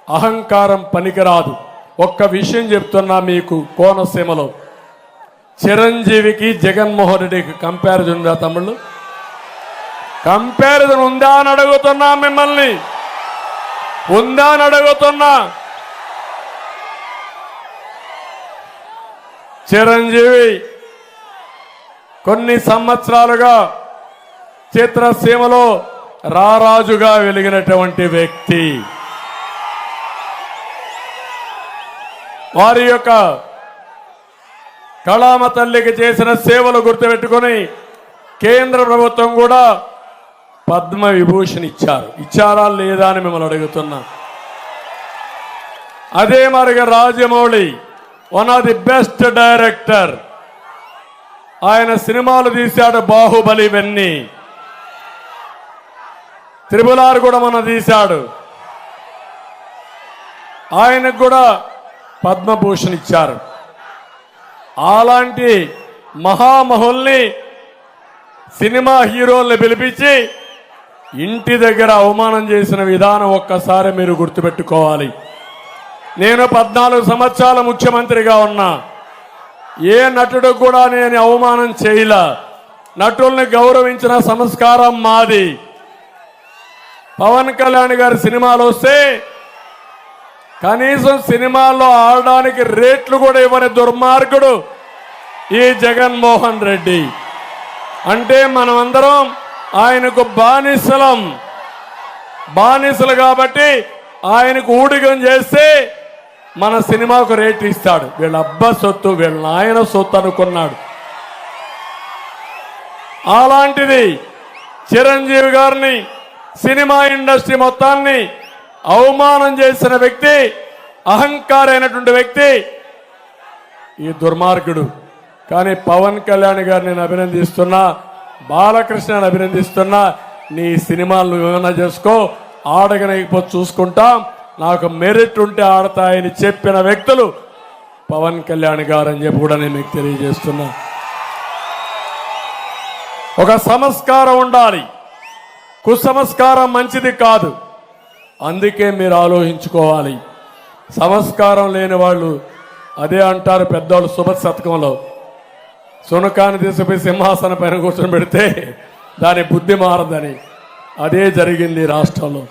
అహంకారం పనికిరాదు. ఒక్క విషయం చెప్తున్నా మీకు, కోనసీమలో చిరంజీవికి జగన్మోహన్ రెడ్డికి కంపారిజన్ ఉందా తమ్ముళ్ళు? కంపారిజన్ ఉందా అని అడుగుతున్నా మిమ్మల్ని, ఉందా అని అడుగుతున్నా. చిరంజీవి కొన్ని సంవత్సరాలుగా చిత్రసీమలో రారాజుగా వెలిగినటువంటి వ్యక్తి. వారి యొక్క కళామ తల్లికి చేసిన సేవలు గుర్తుపెట్టుకుని కేంద్ర ప్రభుత్వం కూడా పద్మ విభూషణ్ ఇచ్చారా లేదా అని మిమ్మల్ని అడుగుతున్నా. అదే మరిగా Rajamouli one of the best director. ఆయన సినిమాలు తీశాడు, బాహుబలి ఇవన్నీ. త్రిపుల్ కూడా మన తీశాడు. ఆయనకు కూడా పద్మభూషణ్ ఇచ్చారు. అలాంటి మహామహుల్ని, సినిమా హీరోల్ని పిలిపించి ఇంటి దగ్గర అవమానం చేసిన విధానం ఒక్కసారి మీరు గుర్తుపెట్టుకోవాలి. నేను 14 సంవత్సరాల ముఖ్యమంత్రిగా ఉన్నా. ఏ నటుడు కూడా నేను అవమానం చేయలా. నటుల్ని గౌరవించిన సంస్కారం మాది. పవన్ కళ్యాణ్ గారి సినిమాలు వస్తే కనీసం సినిమాల్లో ఆడడానికి రేట్లు కూడా ఇవ్వని దుర్మార్గుడు ఈ జగన్మోహన్ రెడ్డి. అంటే మనమందరం ఆయనకు బానిసలు కాబట్టి ఆయనకు ఊడిగం చేస్తే మన సినిమాకు రేట్ ఇస్తాడు. వీళ్ళ అబ్బా సొత్తు, వీళ్ళ నాయన సొత్తు అనుకున్నాడు. అలాంటిది చిరంజీవి గారిని, సినిమా ఇండస్ట్రీ మొత్తాన్ని అవమానం చేసిన వ్యక్తి, అహంకారైనటువంటి వ్యక్తి ఈ దుర్మార్గుడు. కానీ పవన్ కళ్యాణ్ గారిని నేను అభినందిస్తున్నా, బాలకృష్ణని అభినందిస్తున్నా. నీ సినిమాలను ఏమైనా చేసుకో, ఆడగనకపోతే చూసుకుంటాం, నాకు మెరిట్ ఉంటే ఆడతాయని చెప్పిన వ్యక్తులు పవన్ కళ్యాణ్ గారు అని చెప్పి కూడా నేను మీకు తెలియజేస్తున్నా. ఒక సంస్కారం ఉండాలి, కుసంస్కారం మంచిది కాదు. అందుకే మీరు ఆలోచించుకోవాలి. సంస్కారం లేని వాళ్ళు అదే అంటారు పెద్దవాళ్ళు సుభద్ శతకంలో, సునకాన్ని తీసుకుపోయి సింహాసనం పైన కూర్చొని పెడితే దాని బుద్ధి మారదని. అదే జరిగింది రాష్ట్రంలో.